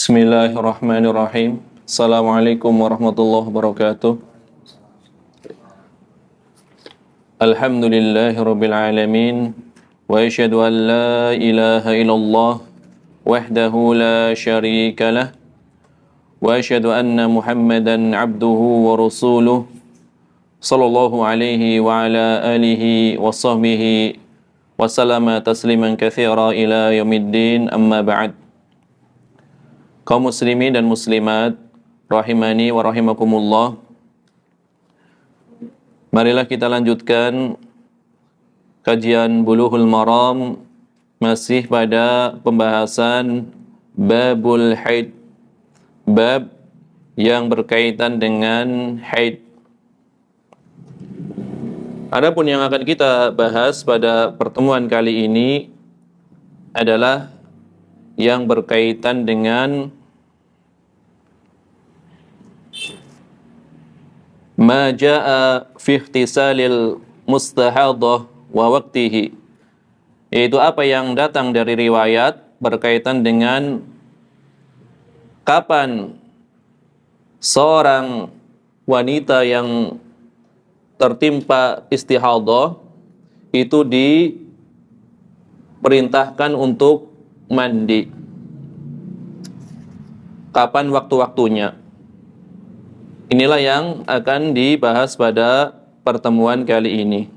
Bismillahirrahmanirrahim. Assalamualaikum warahmatullahi wabarakatuh. Alhamdulillahirabbil alamin wa asyhadu an la ilaha illallah wahdahu la syarika lah wa asyhadu anna Muhammadan abduhu wa rasuluh sallallahu alaihi wa ala alihi wa sahbihi wa sallama tasliman katsira ila yaumiddin, amma ba'd. Kaum muslimin dan muslimat rahimani wa rahimakumullah, marilah kita lanjutkan kajian Bulughul Maram, masih pada pembahasan babul haid, bab yang berkaitan dengan haid. Adapun yang akan kita bahas pada pertemuan kali ini adalah yang berkaitan dengan ma jaa fi ihtisalil mustahadah wa waqtihi, yaitu apa yang datang dari riwayat berkaitan dengan kapan seorang wanita yang tertimpa istihadah itu diperintahkan untuk mandi. Kapan waktu-waktunya? Inilah yang akan dibahas pada pertemuan kali ini.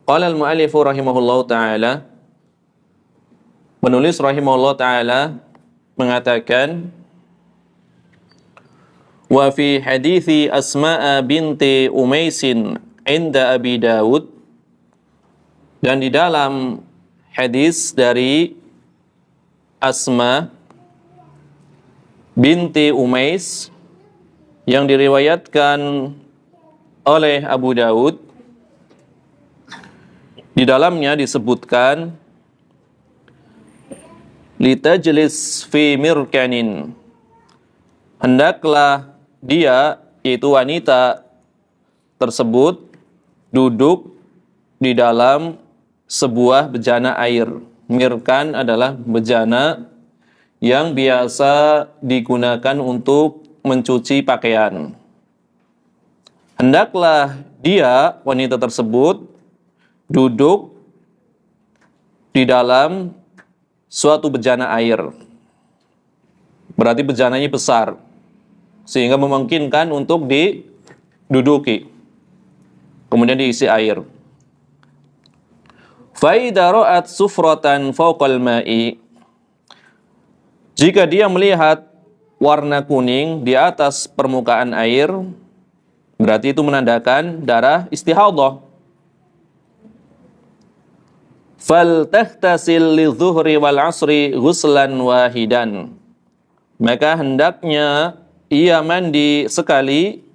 Qala al-mu'allifu rahimahullahu ta'ala, penulis rahimahullahu ta'ala mengatakan, wa fi hadithi Asma'a binti Umaisin inda Abi Dawud, dan di dalam hadis dari Asma binti Umais yang diriwayatkan oleh Abu Dawud, di dalamnya disebutkan litajlis fi mirkanin, hendaklah dia, yaitu wanita tersebut, duduk di dalam sebuah bejana air. Mirkan adalah bejana yang biasa digunakan untuk mencuci pakaian. Hendaklah dia, wanita tersebut, duduk di dalam suatu bejana air. Berarti bejananya besar, sehingga memungkinkan untuk diduduki. Kemudian diisi air. Fa idza ra'at sufratan fawqal ma'i, jika dia melihat warna kuning di atas permukaan air, berarti itu menandakan darah istihadah. Fal tahtasil lidzuhri wal asri ghuslan wahidan, maka hendaknya ia mandi sekali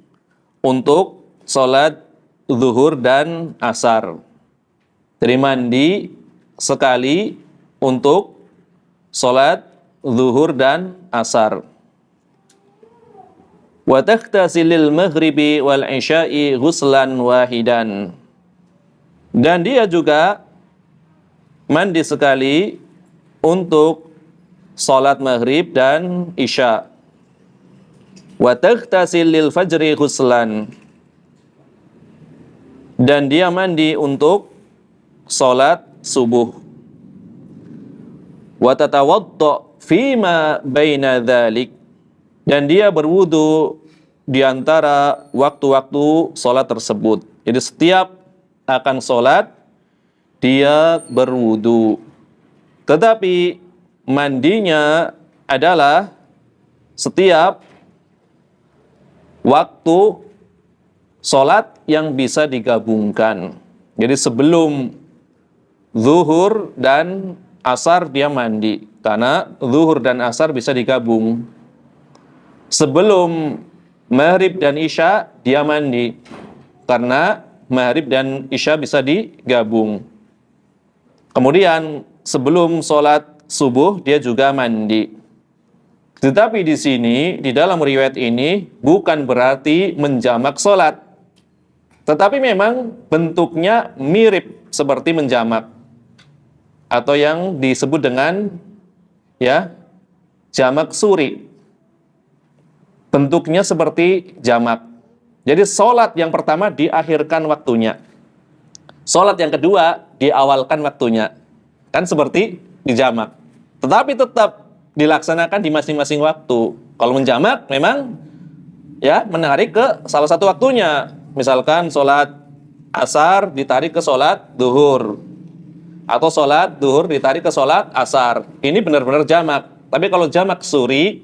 untuk salat zuhur dan asar. Jadi mandi sekali untuk salat zuhur dan asar. Wa taghtasilil maghribi wal isya'i ghuslan wahidan, dan dia juga mandi sekali untuk salat maghrib dan isya. Wa taghtasilil fajri ghuslan, dan dia mandi untuk salat subuh. Wa tatawadda fima baina dzalik, dan dia berwudu di antara waktu-waktu salat tersebut. Jadi setiap akan salat dia berwudu. Tetapi mandinya adalah setiap waktu salat yang bisa digabungkan. Jadi sebelum zuhur dan asar dia mandi, karena zuhur dan asar bisa digabung. Sebelum maghrib dan isya dia mandi, karena maghrib dan isya bisa digabung. Kemudian sebelum sholat subuh dia juga mandi. Tetapi di sini, di dalam riwayat ini, bukan berarti menjamak sholat, tetapi memang bentuknya mirip seperti menjamak, atau yang disebut dengan ya, jamak suri. Bentuknya seperti jamak. Jadi sholat yang pertama diakhirkan waktunya. Sholat yang kedua diawalkan waktunya. Kan seperti di jamak. Tetapi tetap dilaksanakan di masing-masing waktu. Kalau menjamak memang ya menarik ke salah satu waktunya. Misalkan sholat asar ditarik ke sholat duhur. Atau sholat duhur ditarik ke sholat asar. Ini benar-benar jamak. Tapi kalau jamak suri,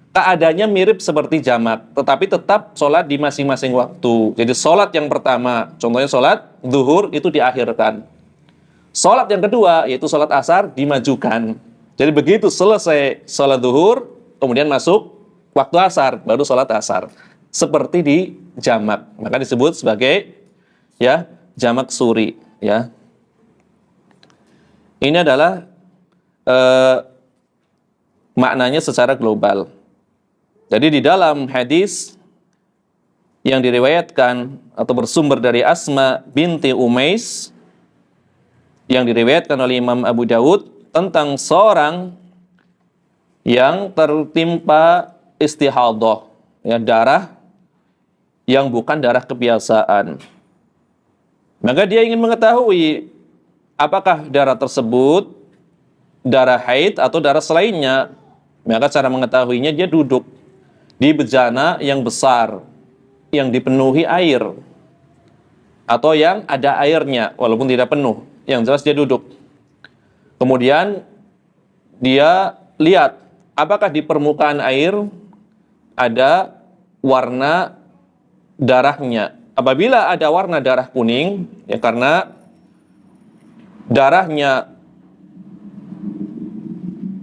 keadaannya mirip seperti jamak, tetapi tetap sholat di masing-masing waktu. Jadi sholat yang pertama, contohnya sholat duhur itu diakhirkan. Sholat yang kedua, yaitu sholat asar, dimajukan. Jadi begitu selesai sholat duhur, kemudian masuk waktu asar, baru sholat asar. Seperti di jamak, maka disebut sebagai ya jamak suri. Ya, ini adalah maknanya secara global. Jadi di dalam hadis yang diriwayatkan atau bersumber dari Asma binti Umais yang diriwayatkan oleh Imam Abu Dawud tentang seorang yang tertimpa istihadah, ya, darah yang bukan darah kebiasaan. Maka dia ingin mengetahui apakah darah tersebut darah haid atau darah selainnya. Maka cara mengetahuinya dia duduk di bejana yang besar, yang dipenuhi air, atau yang ada airnya, walaupun tidak penuh. Yang jelas dia duduk. Kemudian dia lihat, apakah di permukaan air ada warna darahnya. Apabila ada warna darah kuning, ya karena darahnya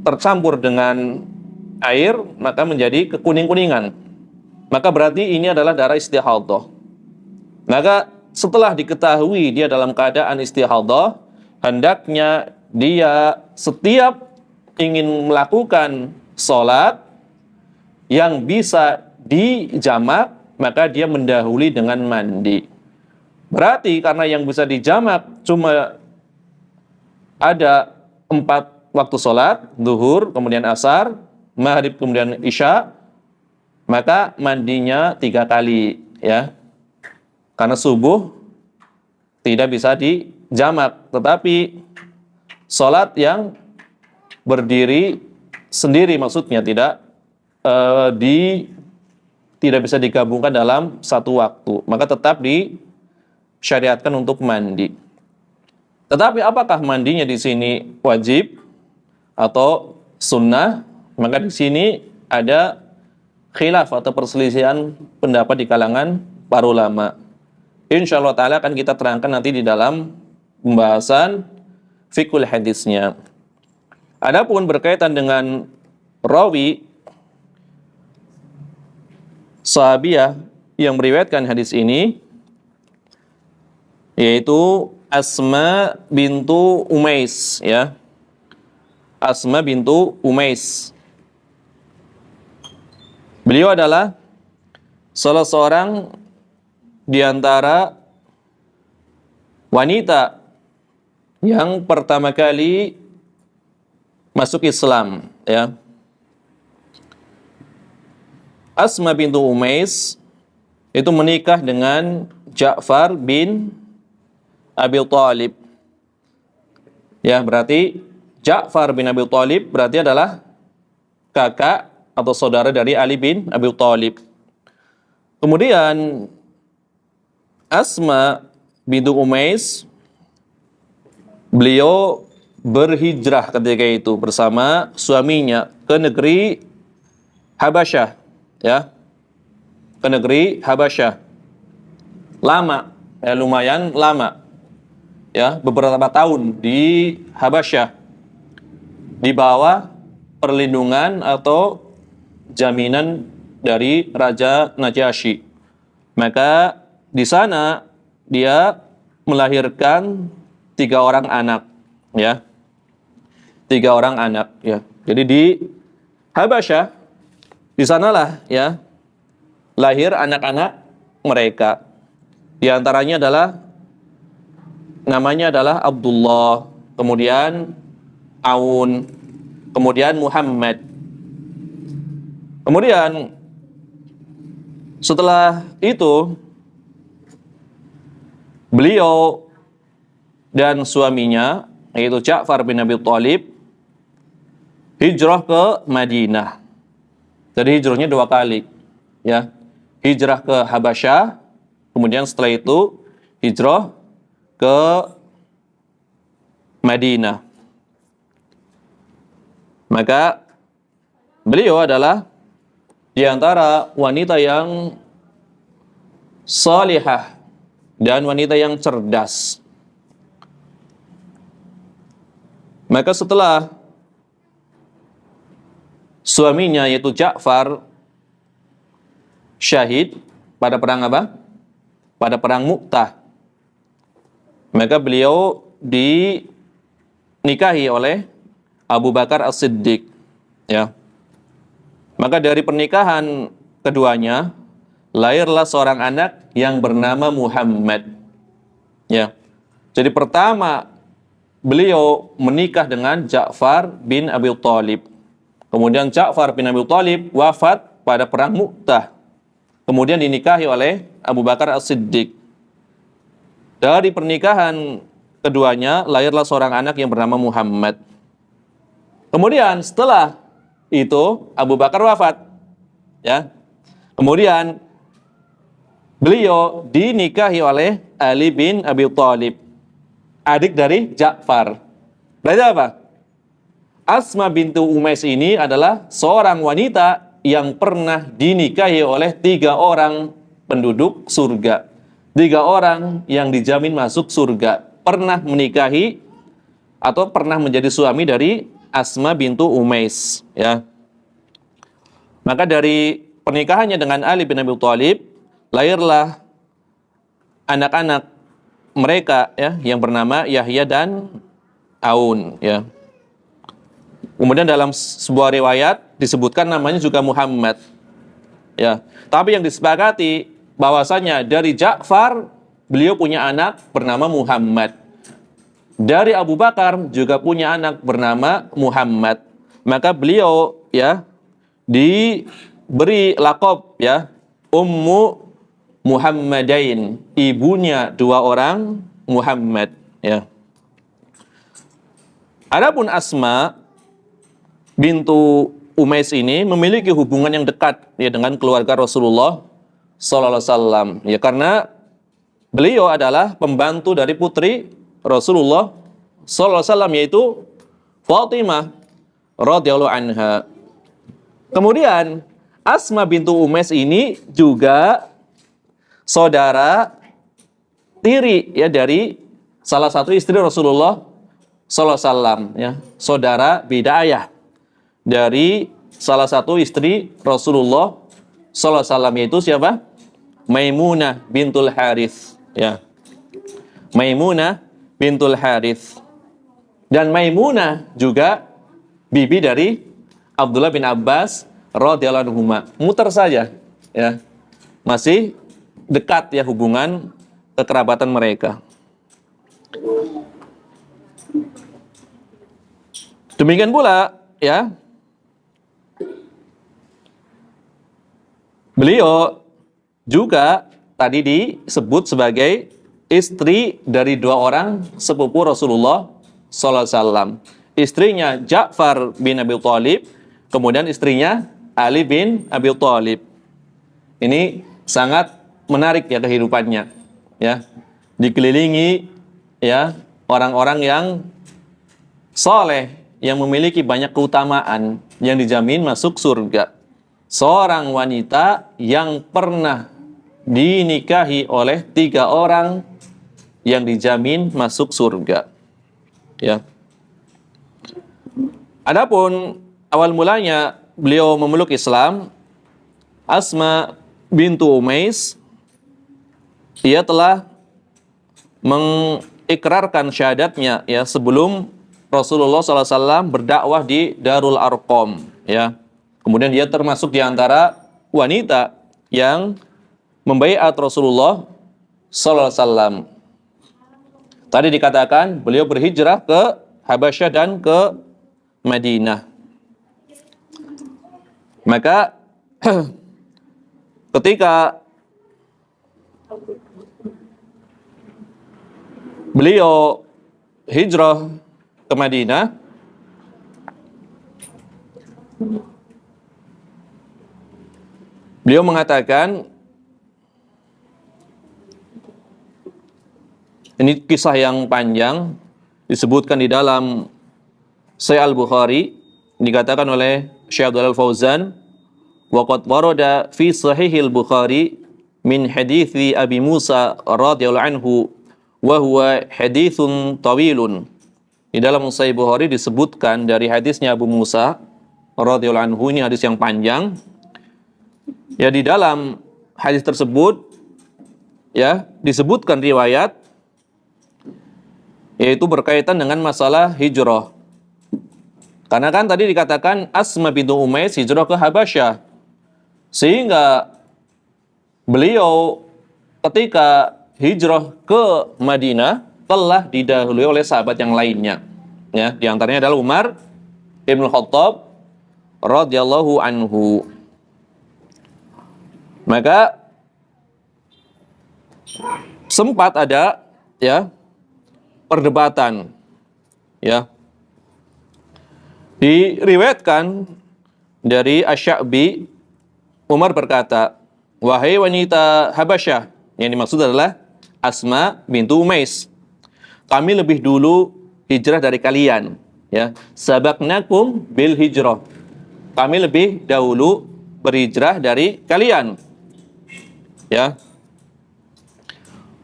tercampur dengan air, maka menjadi kekuning-kuningan. Maka berarti ini adalah darah istihadah. Maka setelah diketahui dia dalam keadaan istihadah, hendaknya dia setiap ingin melakukan sholat yang bisa dijamak, maka dia mendahului dengan mandi. Berarti karena yang bisa dijamak cuma ada 4 waktu sholat, duhur, kemudian asar, maghrib, kemudian isya, maka mandinya 3 kali, ya. Karena subuh tidak bisa dijamak, tetapi sholat yang berdiri sendiri, maksudnya tidak tidak bisa digabungkan dalam satu waktu, maka tetap disyariatkan untuk mandi. Tetapi apakah mandinya di sini wajib atau sunnah? Maka di sini ada khilaf atau perselisihan pendapat di kalangan para ulama. Insyaallah ta'ala akan kita terangkan nanti di dalam pembahasan fiqhul hadisnya. Adapun berkaitan dengan rawi sahabiyah yang meriwayatkan hadis ini, yaitu Asma bintu Umais, ya. Asma bintu Umais. Beliau adalah salah seorang di antara wanita yang pertama kali masuk Islam, ya. Asma bintu Umais itu menikah dengan Ja'far bin Abi Thalib. Ya, berarti Ja'far bin Abi Thalib berarti adalah kakak atau saudara dari Ali bin Abi Thalib. Kemudian Asma bintu Umais, beliau berhijrah ketika itu bersama suaminya ke negeri Habasyah, ya. Ke negeri Habasyah. Lama, ya, lumayan lama. Ya, beberapa tahun di Habasyah. Di bawah perlindungan atau jaminan dari Raja Najasyi. Maka di sana dia melahirkan 3 orang anak, ya. 3 orang anak, ya. Jadi di Habasyah, di sanalah, ya, lahir anak-anak mereka. Di antaranya adalah namanya adalah Abdullah, kemudian Aun, kemudian Muhammad. Kemudian setelah itu beliau dan suaminya yaitu Ja'far bin Abi Thalib hijrah ke Madinah. Jadi hijrahnya 2 kali, ya. Hijrah ke Habasyah, kemudian setelah itu hijrah ke Madinah. Maka beliau adalah di antara wanita yang salihah dan wanita yang cerdas. Maka setelah suaminya yaitu Ja'far syahid pada perang apa? Pada perang Mu'tah. Maka beliau dinikahi oleh Abu Bakar As-Siddiq, ya. Maka dari pernikahan keduanya lahirlah seorang anak yang bernama Muhammad. Ya. Jadi pertama beliau menikah dengan Ja'far bin Abi Thalib. Kemudian Ja'far bin Abi Thalib wafat pada perang Mu'tah. Kemudian dinikahi oleh Abu Bakar As-Siddiq. Dari pernikahan keduanya lahirlah seorang anak yang bernama Muhammad. Kemudian setelah itu Abu Bakar wafat, ya. Kemudian beliau dinikahi oleh Ali bin Abi Thalib, adik dari Ja'far. Berarti apa? Asma bintu Umais ini adalah seorang wanita yang pernah dinikahi oleh 3 orang penduduk surga. 3 orang yang dijamin masuk surga. Pernah menikahi atau pernah menjadi suami dari Asma bintu Umais, ya. Maka dari pernikahannya dengan Ali bin Abi Thalib lahirlah anak-anak mereka, ya, yang bernama Yahya dan Aun, ya. Kemudian dalam sebuah riwayat disebutkan namanya juga Muhammad, ya. Tapi yang disepakati bahwasanya dari Ja'far beliau punya anak bernama Muhammad. Dari Abu Bakar juga punya anak bernama Muhammad. Maka beliau, ya, diberi laqab, ya, Ummu Muhammadain, ibunya 2 orang Muhammad, ya. Adapun Asma bintu Umais ini memiliki hubungan yang dekat, ya, dengan keluarga Rasulullah sallallahu alaihi wasallam, ya, karena beliau adalah pembantu dari putri Rasulullah sallallahu alaihi wasallam yaitu Fatimah radhiyallahu anha. Kemudian Asma bintu Umais ini juga saudara tiri, ya, dari salah satu istri Rasulullah sallallahu alaihi wasallam, ya, saudara beda ayah dari salah satu istri Rasulullah sallallahu alaihi wasallam yaitu siapa? Maimunah bintul Harits, ya. Maimunah bintul Harits. Dan Maimunah juga bibi dari Abdullah bin Abbas radhiyallahu anhu. Muter saja, ya. Masih dekat, ya, hubungan kekerabatan mereka. Demikian pula, ya, beliau juga tadi disebut sebagai istri dari 2 orang sepupu Rasulullah sallallahu alaihi wasallam. Istrinya Ja'far bin Abi Thalib, kemudian istrinya Ali bin Abi Thalib. Ini sangat menarik, ya, kehidupannya, ya. Dikelilingi, ya, orang-orang yang soleh, yang memiliki banyak keutamaan, yang dijamin masuk surga. Seorang wanita yang pernah dinikahi oleh 3 orang yang dijamin masuk surga, ya. Adapun awal mulanya beliau memeluk Islam, Asma bintu Umais, ia telah mengikrarkan syahadatnya, ya, sebelum Rasulullah SAW berdakwah di Darul Arqam, ya. Kemudian dia termasuk di antara wanita yang membaiat Rasulullah SAW. Tadi dikatakan beliau berhijrah ke Habasyah dan ke Madinah, Maka ketika beliau hijrah ke Madinah, beliau mengatakan, ini kisah yang panjang, disebutkan di dalam Sahih Al-Bukhari, dikatakan oleh Syekh Abdul Fauzan, wa qad warada fi Sahihil Bukhari min hadithi Abi Musa radhiyallahu anhu wa huwa hadithun tawilun. Di dalam Sahih Bukhari disebutkan dari hadisnya Abu Musa radhiyallahu anhu, ini hadis yang panjang. Ya, di dalam hadis tersebut ya disebutkan riwayat yaitu berkaitan dengan masalah hijrah. Karena kan tadi dikatakan Asma bintu Umais hijrah ke Habasyah. Sehingga beliau ketika hijrah ke Madinah telah didahului oleh sahabat yang lainnya. Ya, di antaranya adalah Umar Ibn Khattab radhiyallahu anhu. Maka sempat ada ya perdebatan ya. Diriwayatkan dari Asy-Sya'bi, Umar berkata, "Wahai wanita Habasyah," yang dimaksud adalah Asma bintu Umais, "kami lebih dulu hijrah dari kalian, ya. Sabaqnakum bil hijrah." Kami lebih dahulu berhijrah dari kalian. Ya.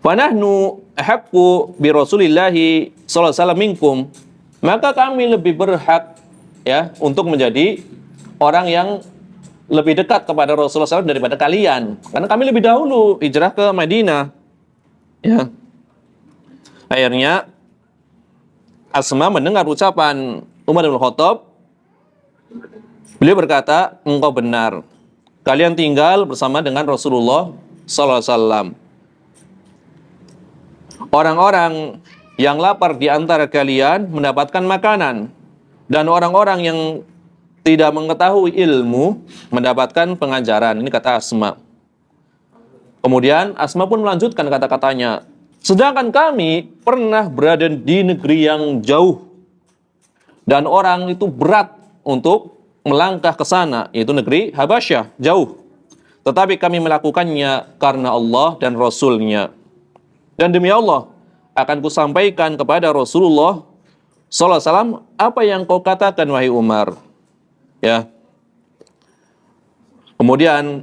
Fa nahnu ahaqqu bi Rasulillahi sallallahu alaihi wasallam minkum. Maka kami lebih berhak ya untuk menjadi orang yang lebih dekat kepada Rasulullah SAW daripada kalian, karena kami lebih dahulu hijrah ke Madinah. Ya. Akhirnya Asma mendengar ucapan Umar bin Khattab. Beliau berkata, "Engkau benar. Kalian tinggal bersama dengan Rasulullah SAW. Orang-orang yang lapar di antara kalian mendapatkan makanan, dan orang-orang yang tidak mengetahui ilmu mendapatkan pengajaran." Ini kata Asma. Kemudian Asma pun melanjutkan kata-katanya, "Sedangkan kami pernah berada di negeri yang jauh dan orang itu berat untuk melangkah ke sana, yaitu negeri Habasyah, jauh. Tetapi kami melakukannya karena Allah dan Rasul-Nya. Dan demi Allah akan kusampaikan kepada Rasulullah sallallahu alaihi wasallam apa yang kau katakan wahai Umar." Ya. Kemudian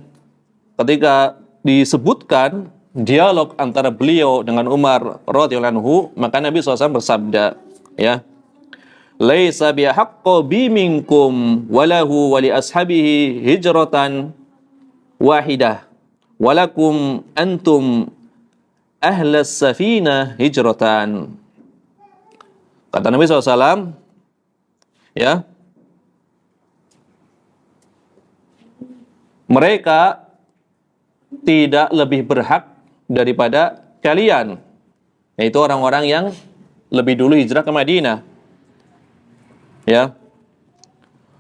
ketika disebutkan dialog antara beliau dengan Umar radhiyallahu anhu, maka Nabi SAW bersabda, ya, "Laisa bihaqqo bi minkum walahu wa li ashabihi hijratan wahidah walakum antum ahlas safina hijratan." Kata Nabi SAW, ya, mereka tidak lebih berhak daripada kalian, yaitu orang-orang yang lebih dulu hijrah ke Madinah. Ya.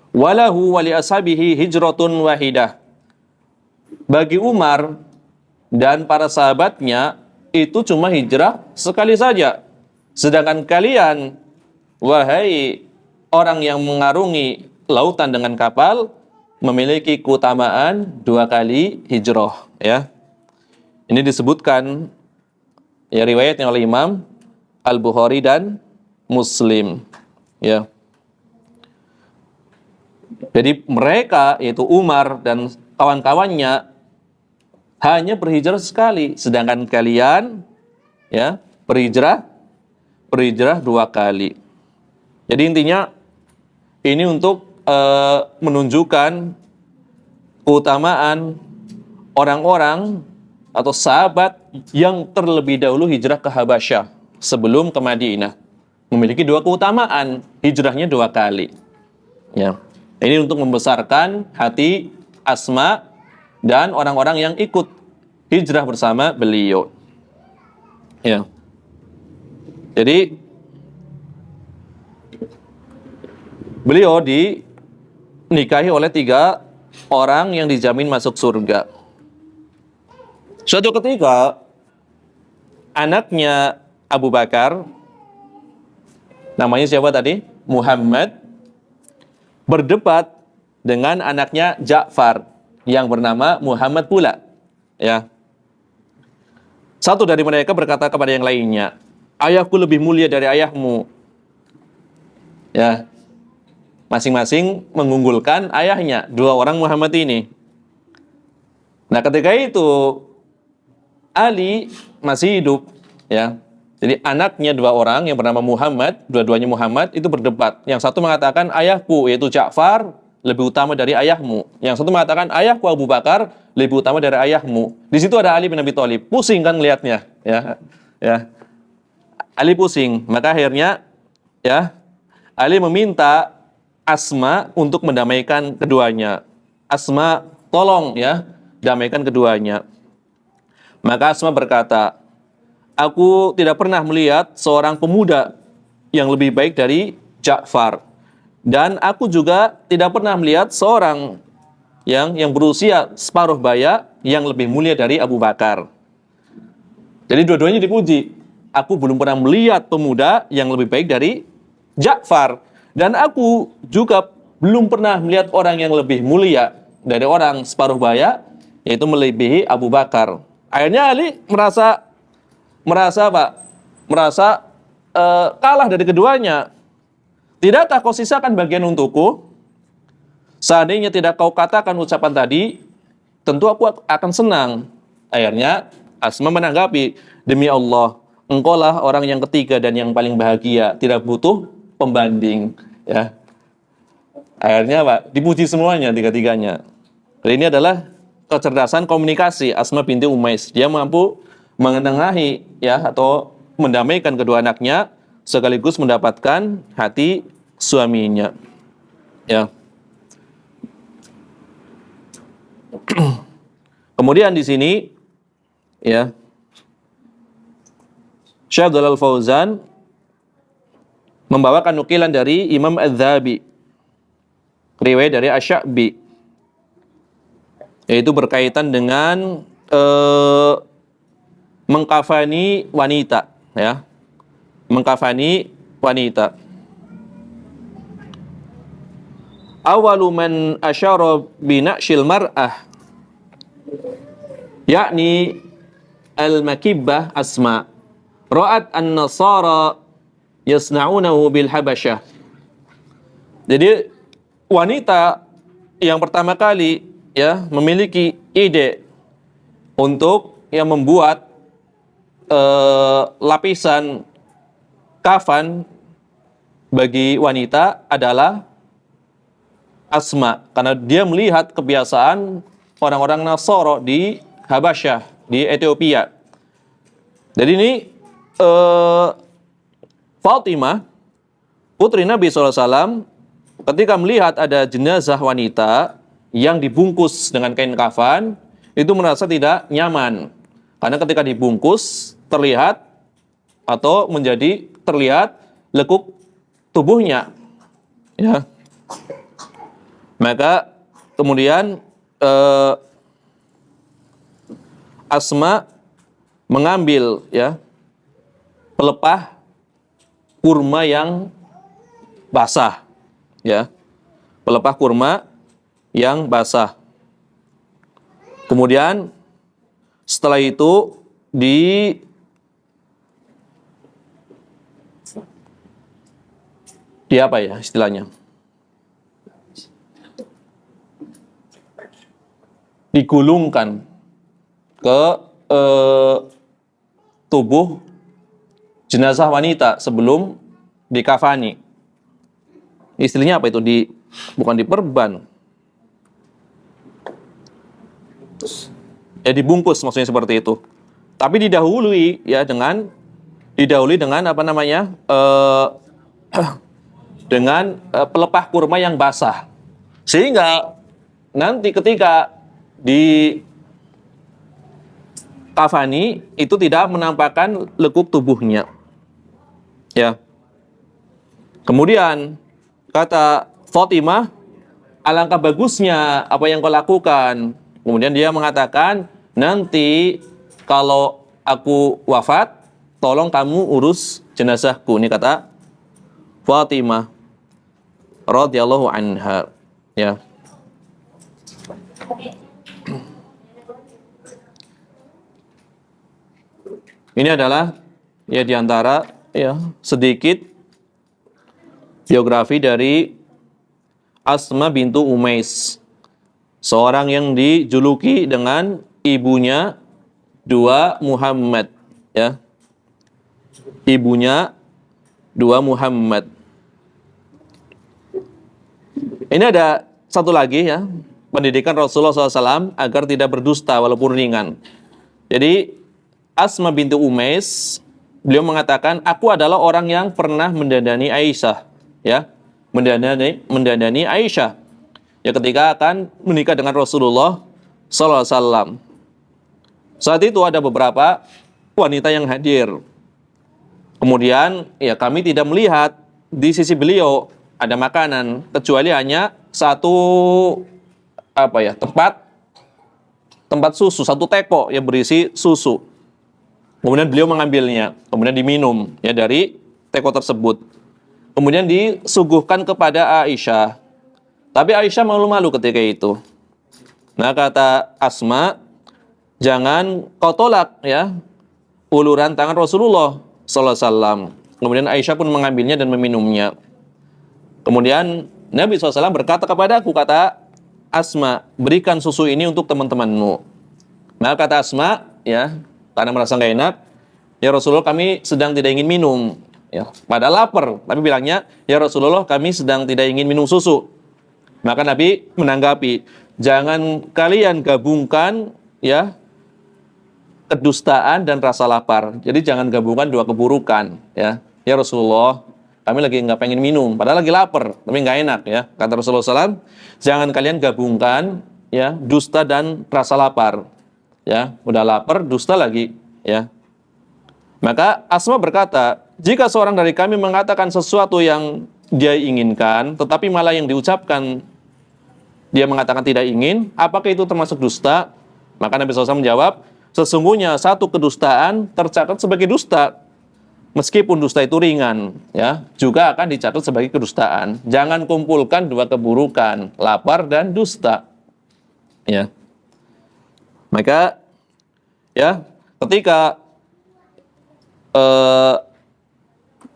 Walahu wa li ashabihi hijratun wahidah. Bagi Umar dan para sahabatnya itu cuma hijrah sekali saja. Sedangkan kalian, wahai orang yang mengarungi lautan dengan kapal, memiliki keutamaan 2 kali hijrah, ya. Ini disebutkan ya riwayatnya oleh Imam Al-Bukhari dan Muslim, ya. Jadi mereka yaitu Umar dan kawan-kawannya hanya berhijrah sekali, sedangkan kalian ya berhijrah 2 kali. Jadi intinya ini untuk menunjukkan keutamaan orang-orang atau sahabat yang terlebih dahulu hijrah ke Habasyah sebelum ke Madinah. Memiliki 2 keutamaan, hijrahnya 2 kali. Ya. Ini untuk membesarkan hati Asma dan orang-orang yang ikut hijrah bersama beliau. Ya. Jadi beliau dinikahi oleh 3 orang yang dijamin masuk surga. Suatu ketika anaknya Abu Bakar, namanya siapa tadi? Muhammad, berdebat dengan anaknya Ja'far yang bernama Muhammad pula. Ya. Satu dari mereka berkata kepada yang lainnya, "Ayahku lebih mulia dari ayahmu." Ya. Masing-masing mengunggulkan ayahnya, dua orang Muhammad ini. Nah, ketika itu Ali masih hidup, ya. Jadi anaknya dua orang yang bernama Muhammad, dua-duanya Muhammad itu berdebat. Yang satu mengatakan ayahku yaitu Ja'far lebih utama dari ayahmu. Yang satu mengatakan ayahku Abu Bakar lebih utama dari ayahmu. Di situ ada Ali bin Abi Thalib. Pusing kan melihatnya, ya. Ya. Ali pusing. Maka akhirnya ya Ali meminta Asma untuk mendamaikan keduanya. Asma, tolong ya, damaikan keduanya. Maka Asma berkata, "Aku tidak pernah melihat seorang pemuda yang lebih baik dari Ja'far. Dan aku juga tidak pernah melihat seorang yang berusia separuh baya yang lebih mulia dari Abu Bakar." Jadi dua-duanya dipuji. Aku belum pernah melihat pemuda yang lebih baik dari Ja'far. Dan aku juga belum pernah melihat orang yang lebih mulia dari orang separuh baya, yaitu melebihi Abu Bakar. Akhirnya Ali merasa apa? Merasa kalah dari keduanya. Tidakkah kau sisakan bagian untukku? Seandainya tidak kau katakan ucapan tadi, tentu aku akan senang. Akhirnya Asma menanggapi, "Demi Allah, engkaulah orang yang ketiga dan yang paling bahagia, tidak butuh pembanding." Ya. Akhirnya Pak, dipuji semuanya tiga-tiganya. Dan ini adalah kecerdasan komunikasi Asma binti Umais. Dia mampu mengenengahi ya atau mendamaikan kedua anaknya sekaligus mendapatkan hati suaminya. Ya. Kemudian di sini ya Syekh Shalal Fauzan membawakan nukilan dari Imam Az-Zahabi, riwayat dari Asy-Sya'bi, yaitu berkaitan dengan mengkafani wanita, ya, mengkafani wanita. Awalu man asyara bina'syil mar'ah, yakni al-makibbah Asma, ra'at an-nasara yasna'unahu bil Habasyah. Jadi wanita yang pertama kali ya memiliki ide untuk yang membuat lapisan kafan bagi wanita adalah Asma, karena dia melihat kebiasaan orang-orang Nasara di Habasyah, di Ethiopia. Jadi ini Fatimah, putri Nabi SAW, ketika melihat ada jenazah wanita yang dibungkus dengan kain kafan, itu merasa tidak nyaman. Karena ketika dibungkus, terlihat atau menjadi terlihat lekuk tubuhnya. Ya. Maka kemudian Asma mengambil ya pelepah kurma yang basah, ya, pelepah kurma yang basah. Kemudian setelah itu di apa ya istilahnya? Digulungkan ke tubuh jenazah wanita sebelum dikafani. Istilahnya apa itu? Bukan diperban. Ya dibungkus maksudnya seperti itu. Tapi didahului dengan apa namanya? Dengan pelepah kurma yang basah. Sehingga nanti ketika di kafani itu tidak menampakkan lekuk tubuhnya. Ya. Kemudian kata Fatimah, alangkah bagusnya apa yang kau lakukan. Kemudian dia mengatakan, nanti kalau aku wafat, tolong kamu urus jenazahku. Ini kata Fatimah radhiyallahu anha. Ya. Ini adalah ya diantara ya sedikit biografi dari Asma bintu Umais, seorang yang dijuluki dengan ibunya dua Muhammad, ya. Ibunya dua Muhammad. Ini ada satu lagi ya, pendidikan Rasulullah SAW agar tidak berdusta walaupun ringan. Jadi Asma bintu Umais, beliau mengatakan, aku adalah orang yang pernah mendandani Aisyah, ya, mendandani Aisyah, ya ketika akan menikah dengan Rasulullah SAW. Saat itu ada beberapa wanita yang hadir. Kemudian, ya kami tidak melihat di sisi beliau ada makanan, kecuali hanya satu tempat susu, satu teko yang berisi susu. Kemudian beliau mengambilnya, kemudian diminum ya dari teko tersebut. Kemudian disuguhkan kepada Aisyah. Tapi Aisyah malu-malu ketika itu. Nah, kata Asma, jangan kau tolak ya uluran tangan Rasulullah sallallahu alaihi wasallam. Kemudian Aisyah pun mengambilnya dan meminumnya. Kemudian Nabi SAW berkata kepadaku, kata Asma, berikan susu ini untuk teman-temanmu. Nah, kata Asma, ya, karena merasa nggak enak, ya Rasulullah kami sedang tidak ingin minum, ya, padahal lapar, tapi bilangnya, ya Rasulullah kami sedang tidak ingin minum susu. Maka Nabi menanggapi, jangan kalian gabungkan, ya, kedustaan dan rasa lapar. Jadi jangan gabungkan dua keburukan, ya. Ya Rasulullah, kami lagi nggak pengen minum, padahal lagi lapar, tapi nggak enak, ya. Kata Rasulullah SAW, jangan kalian gabungkan, ya, dusta dan rasa lapar. Ya, udah lapar, dusta lagi, ya. Maka Asma berkata, jika seorang dari kami mengatakan sesuatu yang dia inginkan, tetapi malah yang diucapkan dia mengatakan tidak ingin, apakah itu termasuk dusta? Maka Nabi SAW menjawab, sesungguhnya satu kedustaan tercatat sebagai dusta, meskipun dusta itu ringan, ya, juga akan dicatat sebagai kedustaan. Jangan kumpulkan dua keburukan, lapar dan dusta, ya. Maka ya ketika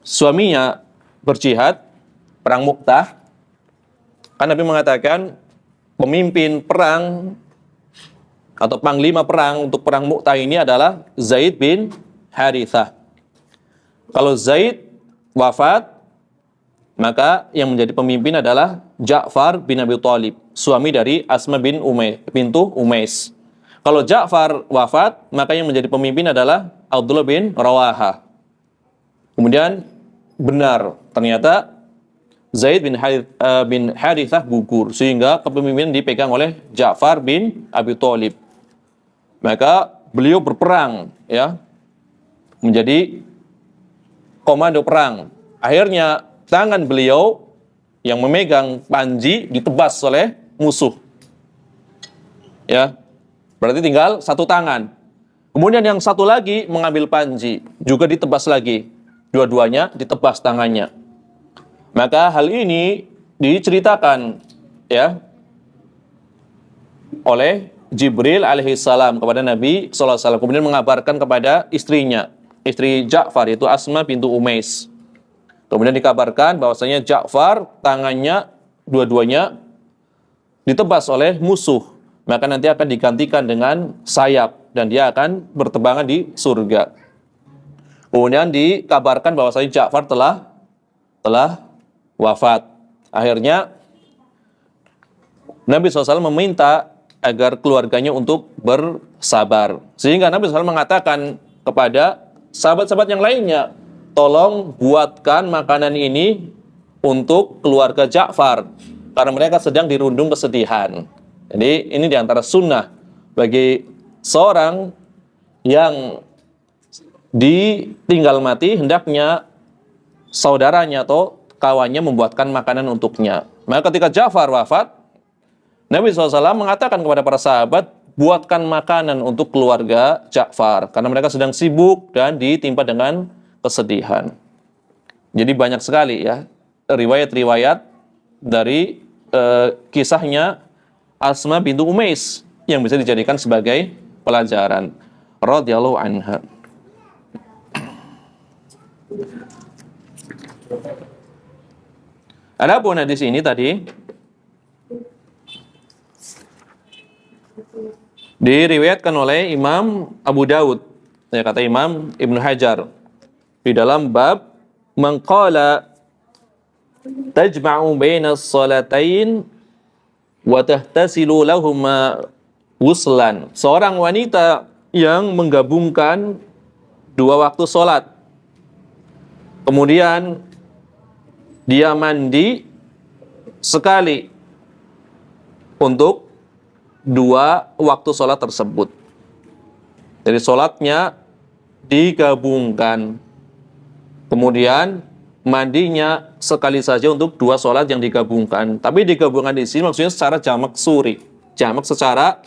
suaminya berjihad perang Mu'tah, kan Nabi mengatakan pemimpin perang atau panglima perang untuk perang Mu'tah ini adalah Zaid bin Harithah. Kalau Zaid wafat, maka yang menjadi pemimpin adalah Ja'far bin Abi Thalib, suami dari Asma bintu Umais. Kalau Ja'far wafat, maka yang menjadi pemimpin adalah Abdullah bin Rawaha. Kemudian benar, ternyata Zaid bin Harithah gugur, sehingga kepemimpinan dipegang oleh Ja'far bin Abi Thalib. Maka beliau berperang, ya, menjadi komando perang. Akhirnya tangan beliau yang memegang panji ditebas oleh musuh, ya. Berarti tinggal satu tangan. Kemudian yang satu lagi mengambil panji, juga ditebas lagi. Dua-duanya ditebas tangannya. Maka hal ini diceritakan, ya, oleh Jibril alaihissalam kepada Nabi SAW. Kemudian mengabarkan kepada istrinya, istri Ja'far, yaitu Asma bintu Umais. Kemudian dikabarkan bahwasanya Ja'far tangannya dua-duanya ditebas oleh musuh. Maka nanti akan digantikan dengan sayap dan dia akan berterbangan di surga. Kemudian dikabarkan bahwasanya Ja'far telah wafat. Akhirnya Nabi SAW meminta agar keluarganya untuk bersabar. Sehingga Nabi SAW mengatakan kepada sahabat-sahabat yang lainnya, tolong buatkan makanan ini untuk keluarga Ja'far, karena mereka sedang dirundung kesedihan. Jadi ini diantara sunnah bagi seorang yang ditinggal mati, hendaknya saudaranya atau kawannya membuatkan makanan untuknya. Maka ketika Ja'far wafat, Nabi SAW mengatakan kepada para sahabat, buatkan makanan untuk keluarga Ja'far, karena mereka sedang sibuk dan ditimpa dengan kesedihan. Jadi banyak sekali ya riwayat-riwayat dari kisahnya Asma bintu Umais yang bisa dijadikan sebagai pelajaran. Radhiyallahu anha. Adapun hadis ini tadi diriwayatkan oleh Imam Abu Daud, ya, kata Imam Ibnu Hajar di dalam bab maqala tajma'u baina as-salatain wa tahtasilu lahumma wuslan. Seorang wanita yang menggabungkan dua waktu sholat, kemudian dia mandi sekali untuk dua waktu sholat tersebut. Jadi sholatnya digabungkan, kemudian mandinya sekali saja untuk dua sholat yang digabungkan. Tapi digabungkan di sini maksudnya secara jamak suri. Jamak secara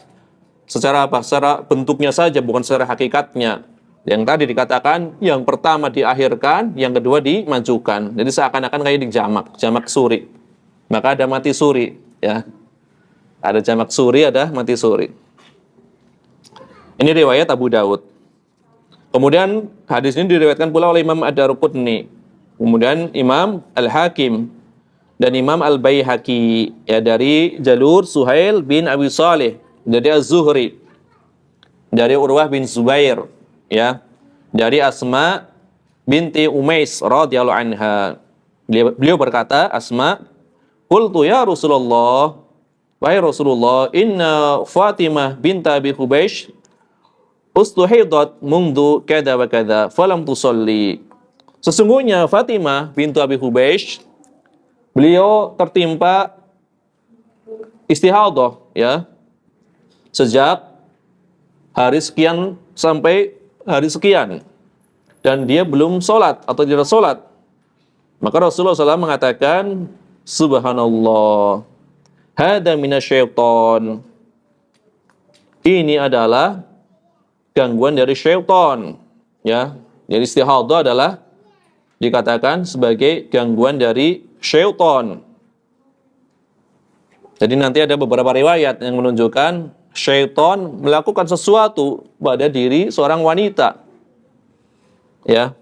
apa? Secara bentuknya saja, bukan secara hakikatnya. Yang tadi dikatakan yang pertama diakhirkan, yang kedua dimajukan. Jadi seakan-akan kayak di jamak suri. Maka ada mati suri, ya. Ada jamak suri, ada mati suri. Ini riwayat Abu Daud. Kemudian hadis ini diriwayatkan pula oleh Imam Ad-Darqutni, kemudian Imam Al-Hakim dan Imam Al-Baihaqi, ya, dari jalur Suhail bin Abi Saleh, dari Az-Zuhri, dari Urwah bin Zubair, ya, dari Asma binti Umais radhiyallahu anha. Beliau berkata, Asma, qultu ya Rasulullah, wahai Rasulullah, inna Fatimah binta Abi Hubeish ustuhidat mundu kada wa kada falam tusalli. Sesungguhnya Fatimah bintu Abi Hubeish, beliau tertimpa istihadah, ya, sejak hari sekian sampai hari sekian, dan dia belum sholat atau tidak sholat. Maka Rasulullah SAW mengatakan, Subhanallah, hada minasyaiton. Ini adalah gangguan dari syaitan, ya. Jadi istihadah adalah dikatakan sebagai gangguan dari syaitan. Jadi nanti ada beberapa riwayat yang menunjukkan syaitan melakukan sesuatu pada diri seorang wanita, ya,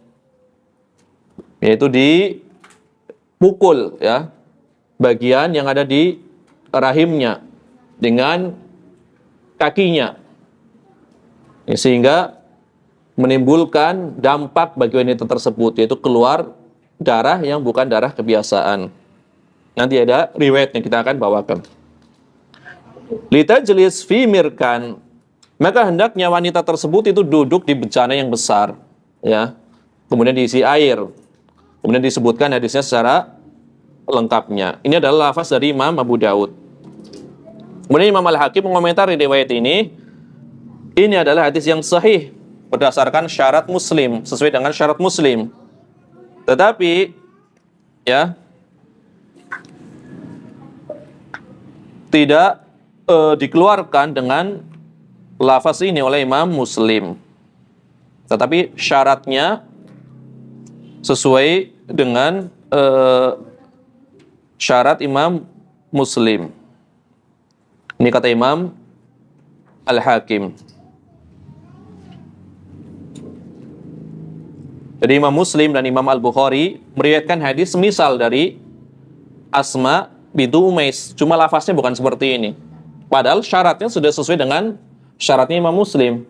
yaitu dipukul, ya, bagian yang ada di rahimnya dengan kakinya, ya, sehingga menimbulkan dampak bagi wanita tersebut, yaitu keluar darah yang bukan darah kebiasaan. Nanti ada riwayat yang kita akan bawakan. Litajlis fi mirkan, maka hendaknya wanita tersebut itu duduk di bejana yang besar, ya, kemudian diisi air. Kemudian disebutkan hadisnya secara lengkapnya. Ini adalah lafaz dari Imam Abu Daud. Kemudian Imam Al-Hakim mengomentari riwayat ini adalah hadis yang sahih berdasarkan syarat Muslim, sesuai dengan syarat Muslim. Tetapi, ya, tidak dikeluarkan dengan lafaz ini oleh Imam Muslim. Tetapi syaratnya sesuai dengan syarat Imam Muslim. Ini kata Imam Al-Hakim. Jadi Imam Muslim dan Imam Al-Bukhari meriwayatkan hadis semisal dari Asma bintu Umais, cuma lafaznya bukan seperti ini. Padahal syaratnya sudah sesuai dengan syaratnya Imam Muslim.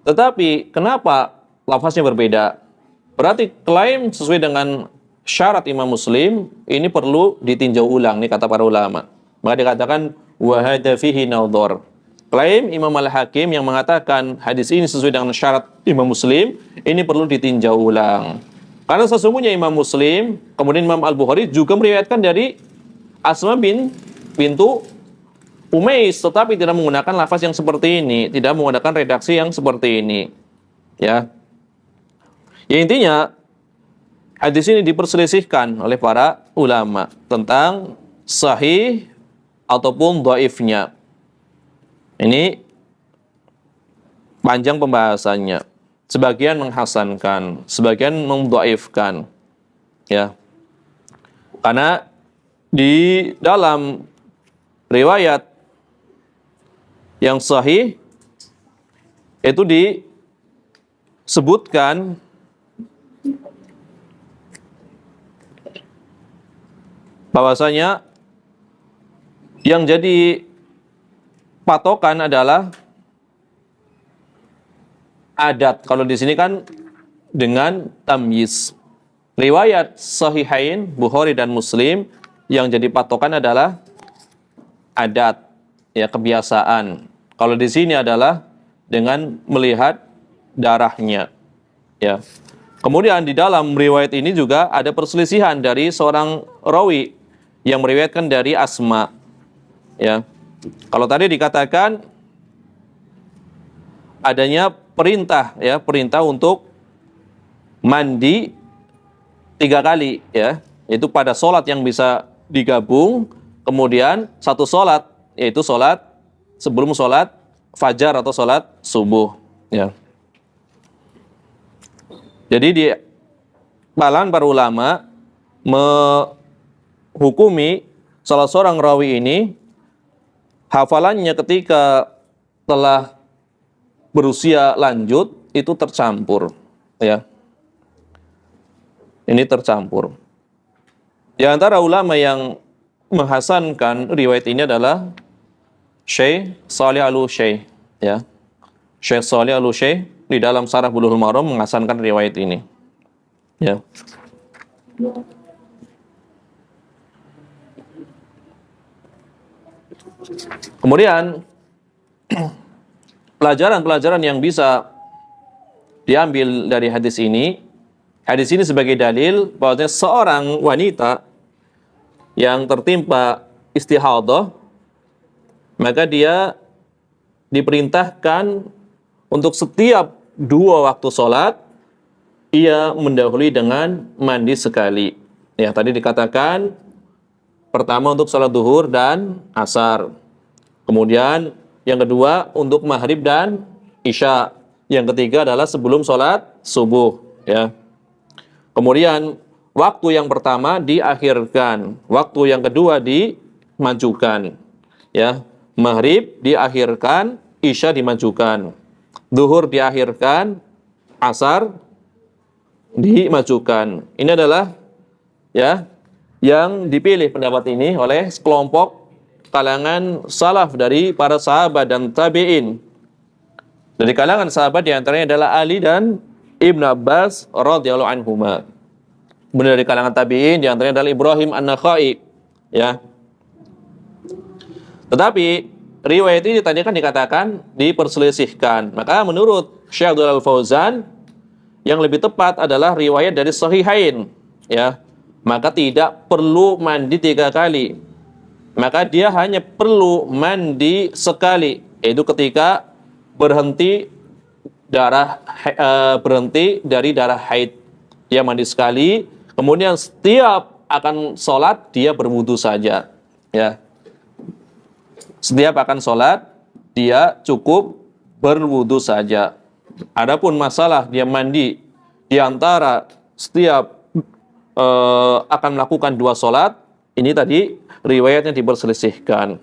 Tetapi kenapa lafaznya berbeda? Berarti klaim sesuai dengan syarat Imam Muslim ini perlu ditinjau ulang, nih kata para ulama. Maka dikatakan wa hadza fihi nadhar. Klaim Imam Al-Hakim yang mengatakan hadis ini sesuai dengan syarat Imam Muslim ini perlu ditinjau ulang. Karena sesungguhnya Imam Muslim, kemudian Imam Al-Bukhari juga meriwayatkan dari Asma bintu Umais, tetapi tidak menggunakan lafaz yang seperti ini, tidak menggunakan redaksi yang seperti ini, ya. Ya, intinya hadis ini diperselisihkan oleh para ulama tentang sahih ataupun dhaifnya. Ini panjang pembahasannya. Sebagian menghasankan, sebagian mendhaifkan. Ya. Karena di dalam riwayat yang sahih itu disebutkan bahwasanya yang jadi patokan adalah adat. Kalau di sini kan dengan tamyiz. Riwayat sahihain Bukhari dan Muslim yang jadi patokan adalah adat, ya, kebiasaan. Kalau di sini adalah dengan melihat darahnya, ya. Kemudian di dalam riwayat ini juga ada perselisihan dari seorang rawi yang meriwayatkan dari Asma, ya. Kalau tadi dikatakan adanya perintah, ya, perintah untuk mandi 3 kali, ya, yaitu pada sholat yang bisa digabung, kemudian satu sholat, yaitu sholat sebelum sholat fajar atau sholat subuh, ya. Jadi di kalangan para ulama menghukumi salah seorang rawi ini hafalannya ketika telah berusia lanjut itu tercampur, ya. Ini tercampur. Di antara ulama yang menghasankan riwayat ini adalah Syekh Shalih Al-Utsaimin, ya. Syekh Shalih Al-Utsaimin di dalam Syarah Bulughul Maram menghasankan riwayat ini. Ya. Kemudian pelajaran-pelajaran yang bisa diambil dari hadis ini sebagai dalil bahwa seorang wanita yang tertimpa istihadah, maka dia diperintahkan untuk setiap 2 waktu sholat, ia mendahului dengan mandi sekali. Ya, tadi dikatakan pertama untuk sholat duhur dan asar. Kemudian yang kedua untuk maghrib dan isya. Yang ketiga adalah sebelum sholat subuh. Ya. Kemudian waktu yang pertama diakhirkan, waktu yang kedua dimajukan. Ya, maghrib diakhirkan, isya dimajukan. Duhur diakhirkan, asar dimajukan. Ini adalah, ya, yang dipilih pendapat ini oleh sekelompok kalangan salaf dari para sahabat dan tabi'in. Dari kalangan sahabat diantaranya adalah Ali dan Ibn Abbas radhiyallahu anhuma. Kemudian dari kalangan tabi'in diantaranya adalah Ibrahim An-Nakhai, ya. Tetapi riwayat ini tadi kan dikatakan diperselisihkan. Maka menurut Syekh Abdul Fauzan yang lebih tepat adalah riwayat dari Sahihain, ya. Maka tidak perlu mandi 3 kali. Maka dia hanya perlu mandi sekali, yaitu ketika berhenti dari darah haid. Dia mandi sekali, kemudian setiap akan sholat dia berwudu saja, ya. Setiap akan sholat dia cukup berwudu saja. Adapun masalah dia mandi di antara setiap akan melakukan 2 sholat, ini tadi riwayatnya diperselisihkan.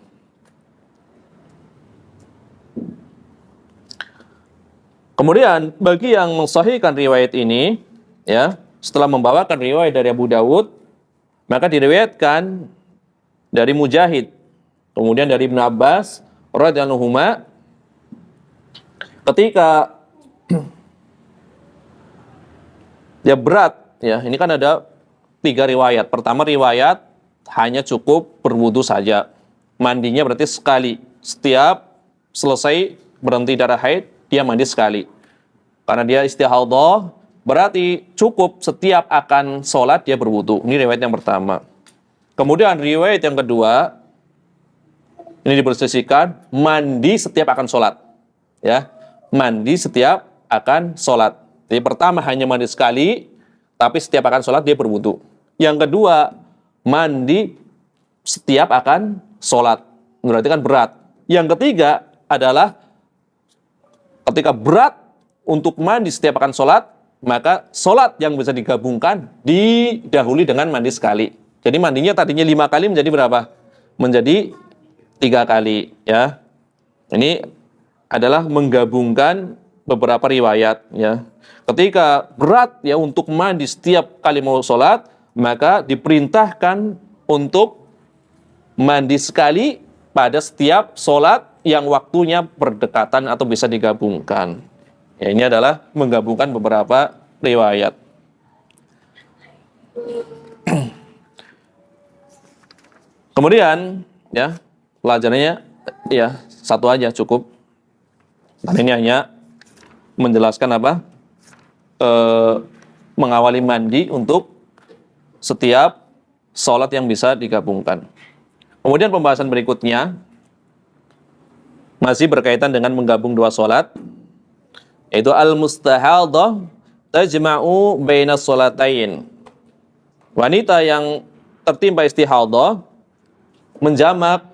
Kemudian bagi yang mensahihkan riwayat ini, ya, setelah membawakan riwayat dari Abu Dawud, maka diriwayatkan dari Mujahid, kemudian dari Ibn Abbas radhiyallahu anhuma, ketika ya berat, ya, ini kan ada 3 riwayat. Pertama riwayat hanya cukup berwudu saja, mandinya berarti sekali, setiap selesai berhenti darah haid dia mandi sekali. Karena dia istihadah, berarti cukup setiap akan sholat dia berwudu. Ini riwayat yang pertama. Kemudian riwayat yang kedua, ini diperselisihkan, mandi setiap akan sholat. Ya, mandi setiap akan sholat. Jadi pertama hanya mandi sekali, tapi setiap akan sholat dia berwudu. Yang kedua, mandi setiap akan sholat. berarti kan berat. Yang ketiga adalah ketika berat untuk mandi setiap akan sholat, maka sholat yang bisa digabungkan didahului dengan mandi sekali. Jadi mandinya tadinya 5 kali menjadi berapa? Menjadi 3 kali, ya. Ini adalah menggabungkan beberapa riwayat, ya. Ketika berat ya untuk mandi setiap kali mau sholat, maka diperintahkan untuk mandi sekali pada setiap sholat yang waktunya berdekatan atau bisa digabungkan. Ya, ini adalah menggabungkan beberapa riwayat. Kemudian ya pelajarannya ya satu aja cukup. Karena ini hanya menjelaskan apa? Mengawali mandi untuk setiap sholat yang bisa digabungkan. Kemudian pembahasan berikutnya masih berkaitan dengan menggabung dua sholat, yaitu al-mustahadhah tajma'u baina sholatain. Wanita yang tertimpa istihadhah menjamak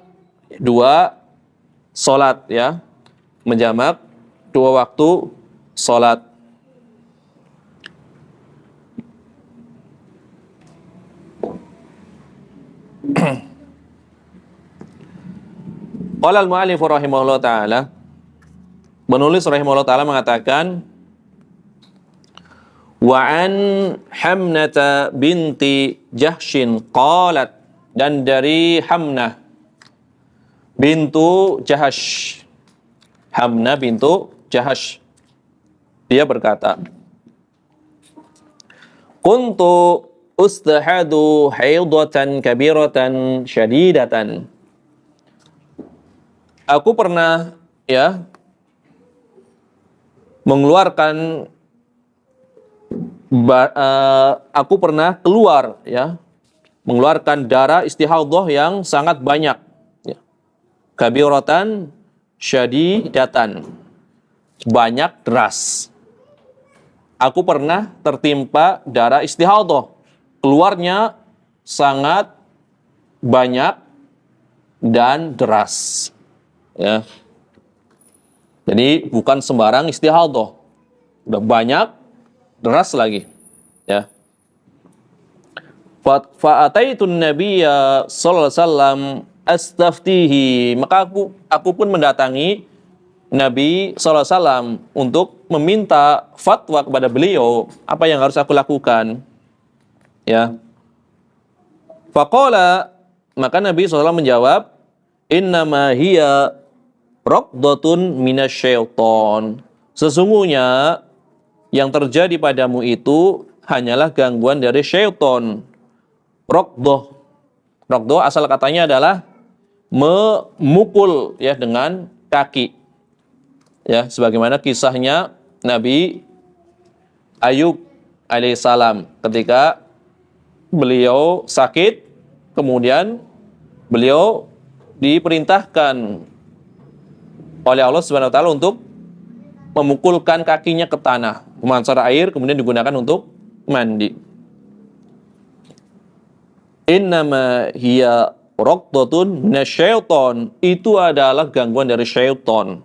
dua sholat, ya, menjamak dua waktu sholat. Qala al-mu'allif rahimahullah ta'ala, penulis rahimahullah ta'ala mengatakan, wa an Hamnata binti Jahshin qalat, dan dari Hamnah bintu Jahash, Hamnah bintu Jahash, dia berkata, kuntu ustahadu haidatan kabiratan syadidatan. Aku pernah ya mengeluarkan aku pernah keluar ya mengeluarkan darah istihadhah yang sangat banyak ya. Kabiratan syadidatan, banyak deras. Aku pernah tertimpa darah istihadhah, keluarnya sangat banyak dan deras. Ya. Jadi bukan sembarang istihadhah. Udah banyak, deras lagi. Ya. Fa'ataitun nabiyya sallallahu alaihi wasallam astaftihi. Maka aku pun mendatangi Nabi sallallahu alaihi wasallam untuk meminta fatwa kepada beliau, apa yang harus aku lakukan. Ya. Faqala, maka Nabi sallallahu alaihi wasallam menjawab, innama hiya raqdatun minasyaiton. Sesungguhnya yang terjadi padamu itu hanyalah gangguan dari syaiton. Raqdah. Raqdah asal katanya adalah memukul ya dengan kaki. Ya, sebagaimana kisahnya Nabi Ayub alaihissalam ketika beliau sakit, kemudian beliau diperintahkan oleh Allah Subhanahu wa taala untuk memukulkan kakinya ke tanah, memancar air kemudian digunakan untuk mandi. Innama hiya raqdatun minasyaiton, itu adalah gangguan dari syaitan.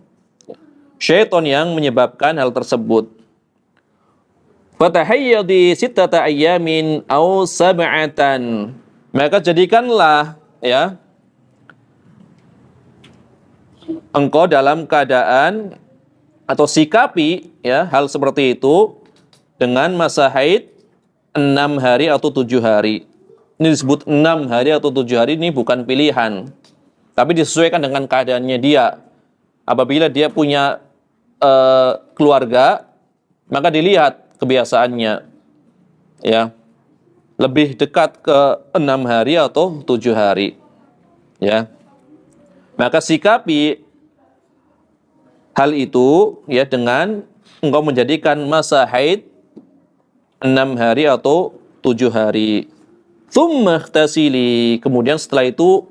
Syaitan yang menyebabkan hal tersebut. Fatahayyadi sittata ayyamin aw sab'atan, maka jadikanlah ya engkau dalam keadaan atau sikapi ya hal seperti itu dengan masa haid 6 hari atau 7 hari. Ini disebut 6 hari atau 7 hari, ini bukan pilihan, tapi disesuaikan dengan keadaannya dia. Apabila dia punya keluarga, maka dilihat kebiasaannya ya lebih dekat ke 6 hari atau 7 hari ya. Maka sikapi hal itu ya dengan engkau menjadikan masa haid 6 hari atau 7 hari. Tsumma ightasili, kemudian setelah itu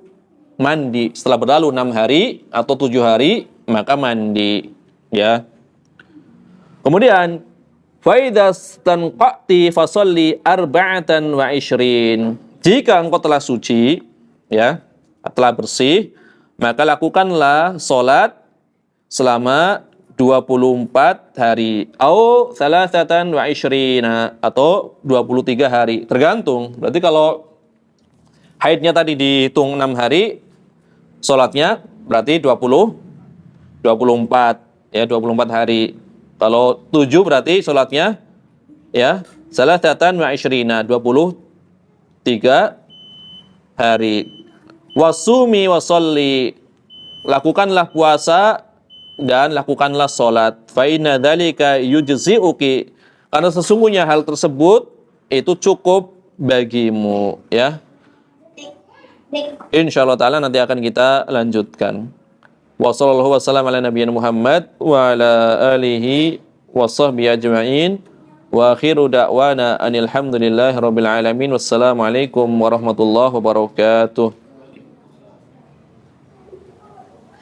mandi. Setelah berlalu 6 hari atau 7 hari, maka mandi ya. Kemudian fa idza stanqati fasalli 24. Jika engkau telah suci ya, telah bersih, Maka lakukanlah sholat selama 24 hari. Au thalathatan wa ishrina, atau 23 hari. Tergantung. Berarti kalau haidnya tadi dihitung 6 hari, sholatnya berarti 24, ya 24 hari. Kalau 7 berarti sholatnya ya thalathatan wa ishrina, 23 hari. Wasumi wasolli, lakukanlah puasa dan lakukanlah sholat. Fa inna dzalika yujzi'uki, karena sesungguhnya hal tersebut itu cukup bagimu, ya. Insyaallah taala nanti akan kita lanjutkan. Wa sallallahu wasallam ala nabiyina Muhammad wa ala alihi wa sahbihi ajma'in. Wa akhiru da'wana anil hamdulillahi rabbil alamin. Wassalamu alaikum warahmatullahi wabarakatuh.